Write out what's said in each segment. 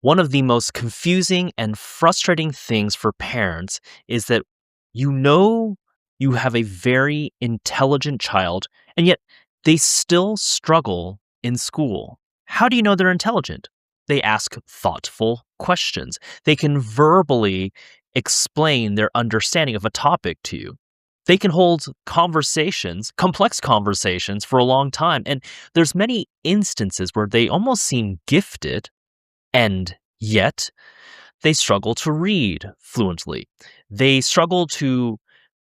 One of the most confusing and frustrating things for parents is that you know you have a very intelligent child, and yet they still struggle in school. How do you know they're intelligent? They ask thoughtful questions. They can verbally explain their understanding of a topic to you. They can hold conversations, complex conversations for a long time. And there's many instances where they almost seem gifted and yet, they struggle to read fluently. They struggle to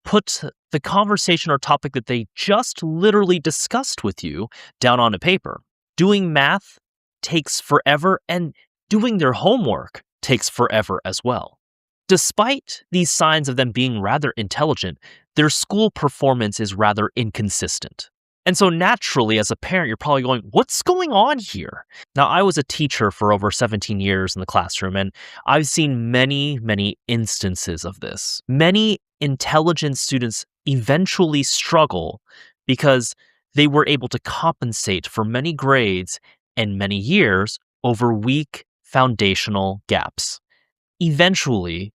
put the conversation or topic that they just literally discussed with you down on a paper. Doing math takes forever, and doing their homework takes forever as well. Despite these signs of them being rather intelligent, their school performance is rather inconsistent. And so naturally, as a parent, you're probably going, what's going on here? Now, I was a teacher for over 17 years in the classroom, and I've seen many, many instances of this. Many intelligent students eventually struggle because they were able to compensate for many grades and many years over weak foundational gaps. Eventually,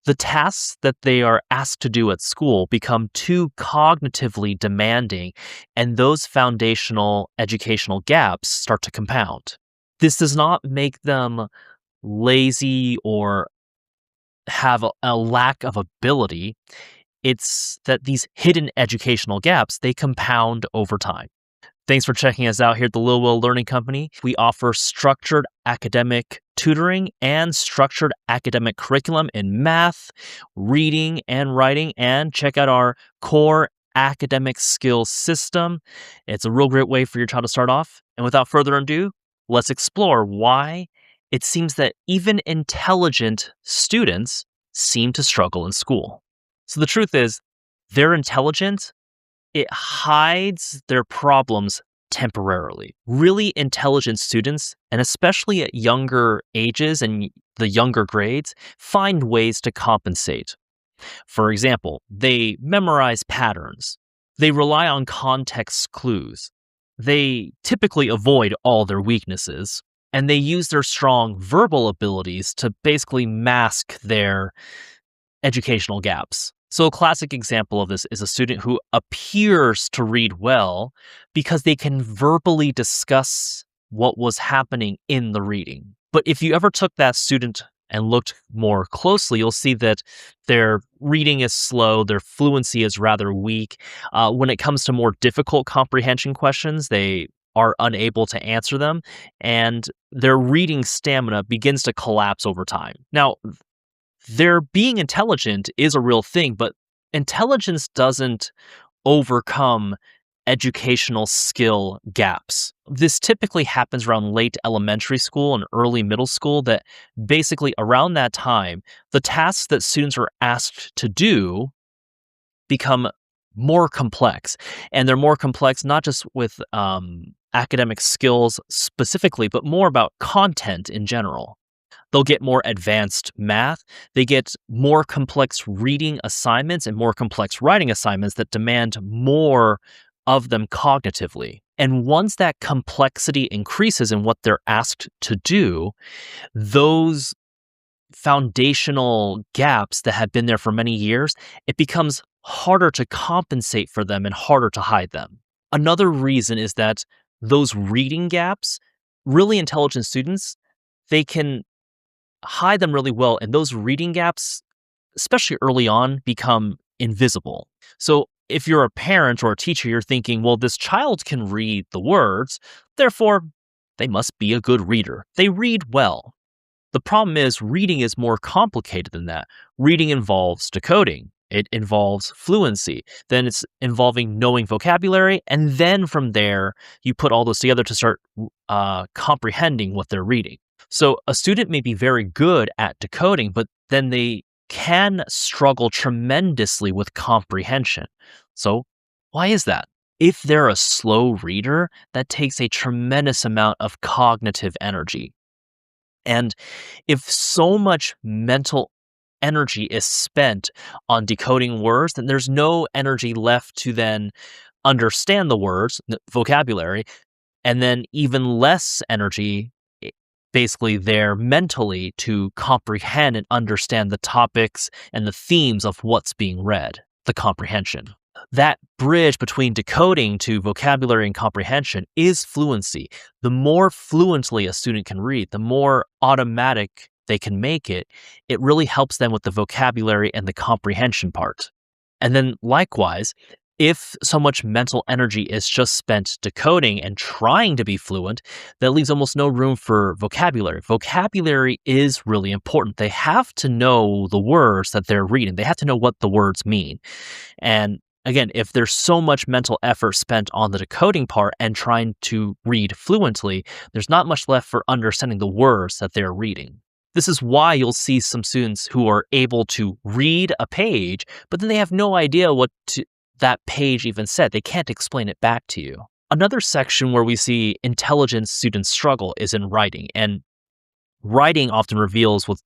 the tasks that they are asked to do at school become too cognitively demanding, and those foundational educational gaps start to compound. This does not make them lazy or have a lack of ability. It's that these hidden educational gaps, they compound over time. Thanks for checking us out here at the Lil Will Learning Company. We offer structured academic tutoring and structured academic curriculum in math, reading, and writing. And check out our core academic skills system. It's a real great way for your child to start off. And without further ado, let's explore why it seems that even intelligent students seem to struggle in school. So the truth is, they're intelligent. It hides their problems temporarily. Really intelligent students, and especially at younger ages and the younger grades, find ways to compensate. For example, they memorize patterns. They rely on context clues. They typically avoid all their weaknesses. And they use their strong verbal abilities to basically mask their educational gaps. So a classic example of this is a student who appears to read well because they can verbally discuss what was happening in the reading. But if you ever took that student and looked more closely, you'll see that their reading is slow, their fluency is rather weak. When it comes to more difficult comprehension questions, they are unable to answer them, and their reading stamina begins to collapse over time. Now, their being intelligent is a real thing, but intelligence doesn't overcome educational skill gaps. This typically happens around late elementary school and early middle school, that basically around that time, the tasks that students are asked to do become more complex. And they're more complex not just with academic skills specifically, but more about content in general. They'll get more advanced math. They get more complex reading assignments and more complex writing assignments that demand more of them cognitively. And once that complexity increases in what they're asked to do, those foundational gaps that have been there for many years, it becomes harder to compensate for them and harder to hide them. Another reason is that those reading gaps, really intelligent students, they can hide them really well, and those reading gaps, especially early on, become invisible. So if you're a parent or a teacher, you're thinking, well, this child can read the words, therefore they must be a good reader. They read well. The problem is, reading is more complicated than that. Reading involves decoding. It involves fluency. Then it's involving knowing vocabulary. And then from there, you put all those together to start comprehending what they're reading. So a student may be very good at decoding, but then they can struggle tremendously with comprehension. So why is that? If they're a slow reader, that takes a tremendous amount of cognitive energy. And if so much mental energy is spent on decoding words, then there's no energy left to then understand the words, the vocabulary, and then even less energy basically there mentally to comprehend and understand the topics and the themes of what's being read, the comprehension. That bridge between decoding to vocabulary and comprehension is fluency. The more fluently a student can read, the more automatic they can make it. It really helps them with the vocabulary and the comprehension part. And then likewise, if so much mental energy is just spent decoding and trying to be fluent, that leaves almost no room for vocabulary. Vocabulary is really important. They have to know the words that they're reading. They have to know what the words mean. And again, if there's so much mental effort spent on the decoding part and trying to read fluently, there's not much left for understanding the words that they're reading. This is why you'll see some students who are able to read a page, but then they have no idea that page even said. They can't explain it back to you. Another section where we see intelligent students struggle is in writing. And writing often reveals what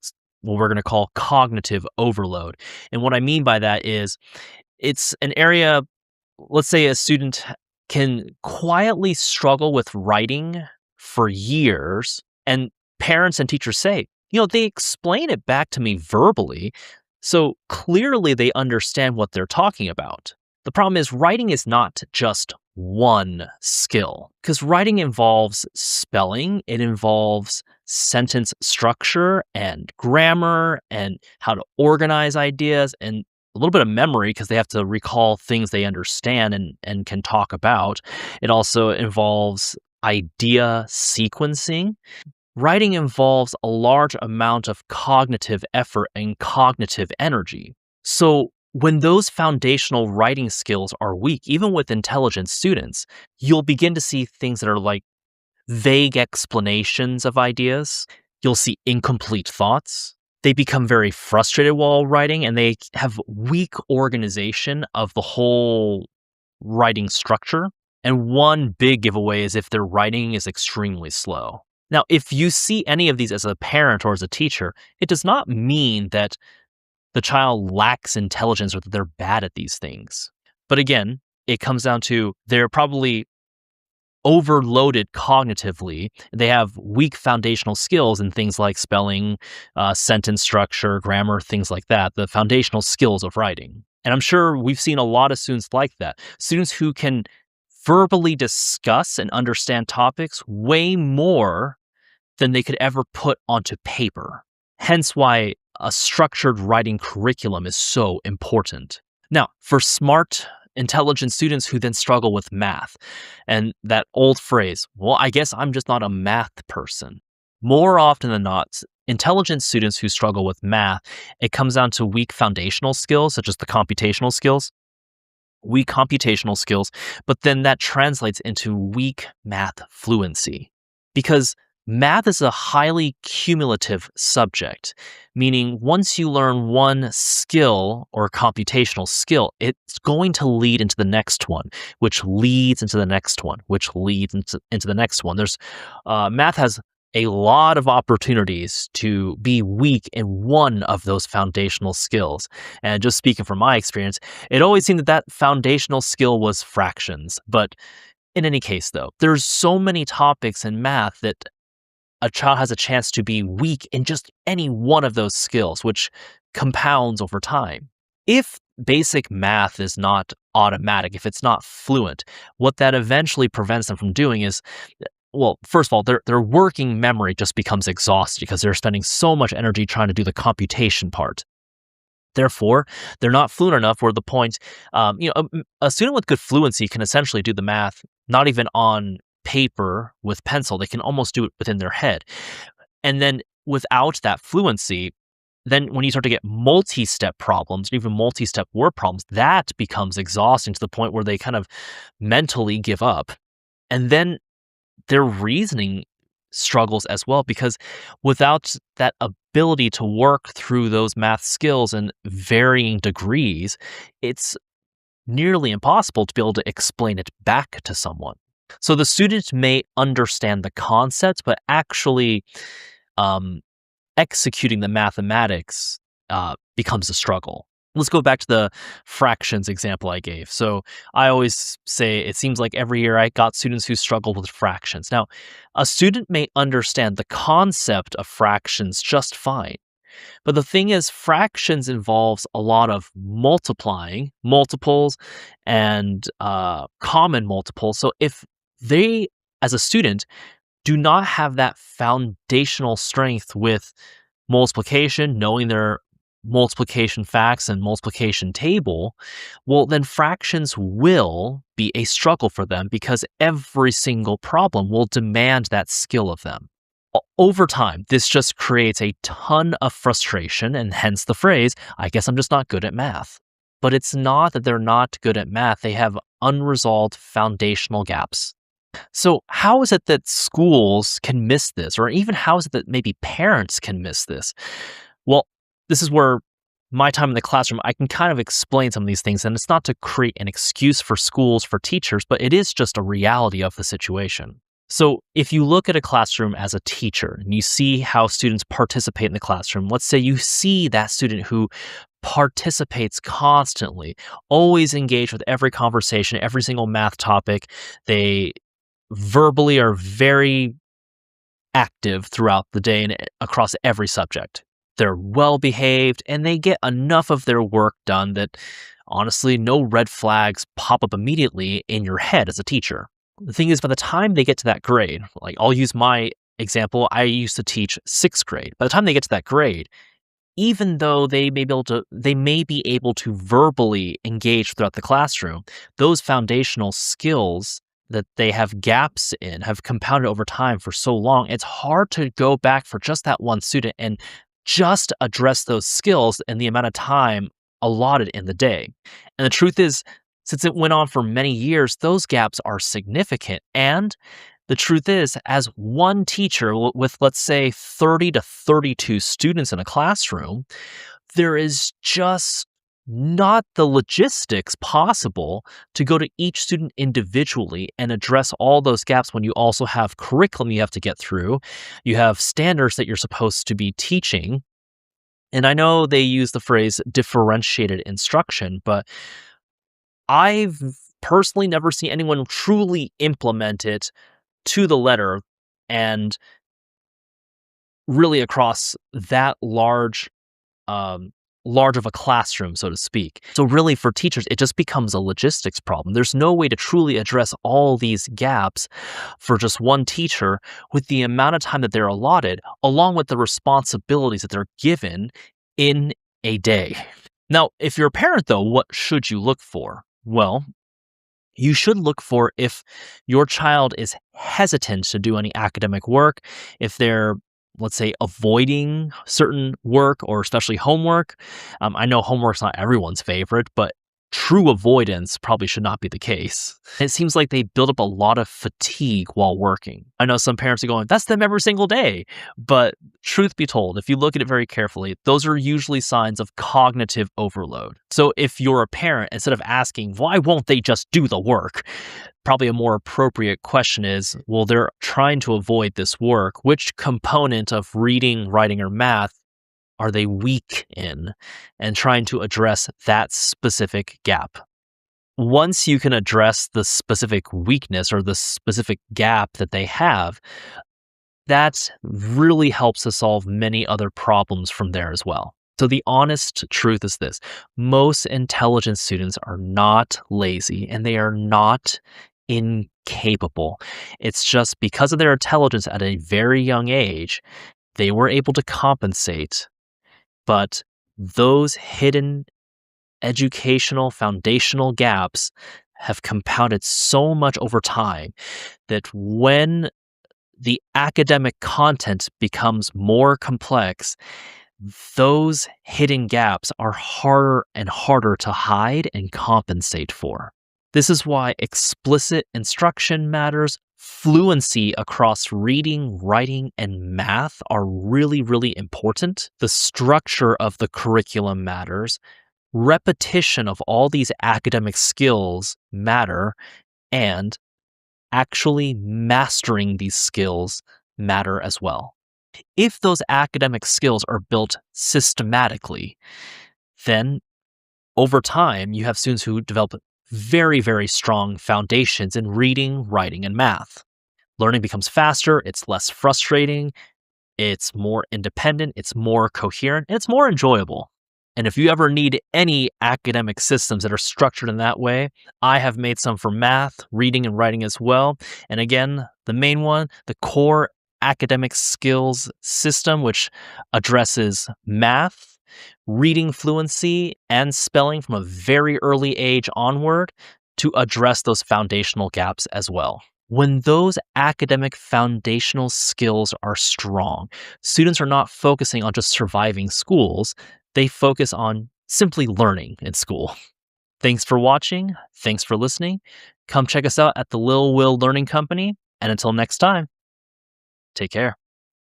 we're going to call cognitive overload. And what I mean by that is it's an area, let's say a student can quietly struggle with writing for years, and parents and teachers say, they explain it back to me verbally, so clearly they understand what they're talking about. The problem is writing is not just one skill, because writing involves spelling, it involves sentence structure and grammar and how to organize ideas and a little bit of memory because they have to recall things they understand and can talk about. It also involves idea sequencing. Writing involves a large amount of cognitive effort and cognitive energy. So when those foundational writing skills are weak, even with intelligent students, you'll begin to see things that are like vague explanations of ideas. You'll see incomplete thoughts. They become very frustrated while writing, and they have weak organization of the whole writing structure. And one big giveaway is if their writing is extremely slow. Now, if you see any of these as a parent or as a teacher, it does not mean that the child lacks intelligence or that they're bad at these things. But again, it comes down to they're probably overloaded cognitively. They have weak foundational skills in things like spelling, sentence structure, grammar, things like that, the foundational skills of writing. And I'm sure we've seen a lot of students like that, students who can verbally discuss and understand topics way more than they could ever put onto paper. Hence why a structured writing curriculum is so important. Now, for smart, intelligent students who then struggle with math, and that old phrase, well, I guess I'm just not a math person. More often than not, intelligent students who struggle with math, it comes down to weak foundational skills, such as the computational skills, but then that translates into weak math fluency. Because math is a highly cumulative subject, meaning once you learn one skill or computational skill, it's going to lead into the next one, which leads into the next one, which leads into the next one. Math has a lot of opportunities to be weak in one of those foundational skills. And just speaking from my experience, it always seemed that foundational skill was fractions. But in any case, though, there's so many topics in math that a child has a chance to be weak in just any one of those skills, which compounds over time. If basic math is not automatic, if it's not fluent, what that eventually prevents them from doing is, well, first of all, their working memory just becomes exhausted because they're spending so much energy trying to do the computation part. Therefore, they're not fluent enough where the point, a student with good fluency can essentially do the math, not even on paper with pencil. They can almost do it within their head. And then without that fluency, then when you start to get multi-step problems, even multi-step word problems, that becomes exhausting to the point where they kind of mentally give up. And then their reasoning struggles as well, because without that ability to work through those math skills in varying degrees, it's nearly impossible to be able to explain it back to someone. So the student may understand the concepts, but actually executing the mathematics becomes a struggle. Let's go back to the fractions example I gave. So I always say it seems like every year I got students who struggle with fractions. Now, a student may understand the concept of fractions just fine. But the thing is, fractions involves a lot of multiplying, multiples, and common multiples. So if they, as a student, do not have that foundational strength with multiplication, knowing their multiplication facts and multiplication table, well, then fractions will be a struggle for them because every single problem will demand that skill of them. Over time, this just creates a ton of frustration and hence the phrase, I guess I'm just not good at math. But it's not that they're not good at math, they have unresolved foundational gaps. So, how is it that schools can miss this? Or even how is it that maybe parents can miss this? Well, this is where my time in the classroom, I can kind of explain some of these things. And it's not to create an excuse for schools, for teachers, but it is just a reality of the situation. So, if you look at a classroom as a teacher and you see how students participate in the classroom, let's say you see that student who participates constantly, always engaged with every conversation, every single math topic. They verbally are very active throughout the day and across every subject. They're well behaved and they get enough of their work done that honestly, no red flags pop up immediately in your head as a teacher. The thing is, by the time they get to that grade, like I'll use my example, I used to teach sixth grade. By the time they get to that grade, even though they may be able to verbally engage throughout the classroom, those foundational skills that they have gaps in have compounded over time for so long. It's hard to go back for just that one student and just address those skills in the amount of time allotted in the day. And the truth is, since it went on for many years, those gaps are significant. And the truth is, as one teacher with, let's say, 30 to 32 students in a classroom, there is just not the logistics possible to go to each student individually and address all those gaps when you also have curriculum you have to get through. You have standards that you're supposed to be teaching. And I know they use the phrase differentiated instruction, but I've personally never seen anyone truly implement it to the letter and really across that um, large of a classroom, so to speak. So really for teachers, it just becomes a logistics problem. There's no way to truly address all these gaps for just one teacher with the amount of time that they're allotted, along with the responsibilities that they're given in a day. Now, if you're a parent though, what should you look for? Well, you should look for if your child is hesitant to do any academic work, if they're, let's say, avoiding certain work or especially homework. I know homework's not everyone's favorite, but true avoidance probably should not be the case. It seems like they build up a lot of fatigue while working. I know some parents are going, that's them every single day. But truth be told, if you look at it very carefully, those are usually signs of cognitive overload. So if you're a parent, instead of asking, why won't they just do the work? Probably a more appropriate question is, well, they're trying to avoid this work. Which component of reading, writing, or math are they weak in? And trying to address that specific gap. Once you can address the specific weakness or the specific gap that they have, that really helps to solve many other problems from there as well. So the honest truth is this: most intelligent students are not lazy and they are not incapable. It's just because of their intelligence at a very young age, they were able to compensate. But those hidden educational foundational gaps have compounded so much over time that when the academic content becomes more complex, those hidden gaps are harder and harder to hide and compensate for. This is why explicit instruction matters. Fluency across reading, writing, and math are really, really important. The structure of the curriculum matters. Repetition of all these academic skills matter, and actually mastering these skills matter as well. If those academic skills are built systematically, then Over time, you have students who develop very, very strong foundations in reading, writing, and math. Learning becomes faster, it's less frustrating, it's more independent, it's more coherent, and it's more enjoyable. And if you ever need any academic systems that are structured in that way, I have made some for math, reading, and writing as well. And again, the main one, the core academic skills system, which addresses math, reading fluency, and spelling from a very early age onward to address those foundational gaps as well. When those academic foundational skills are strong, students are not focusing on just surviving schools, they focus on simply learning in school. Thanks for watching. Thanks for listening. Come check us out at the Lil Will Learning Company. And until next time, take care.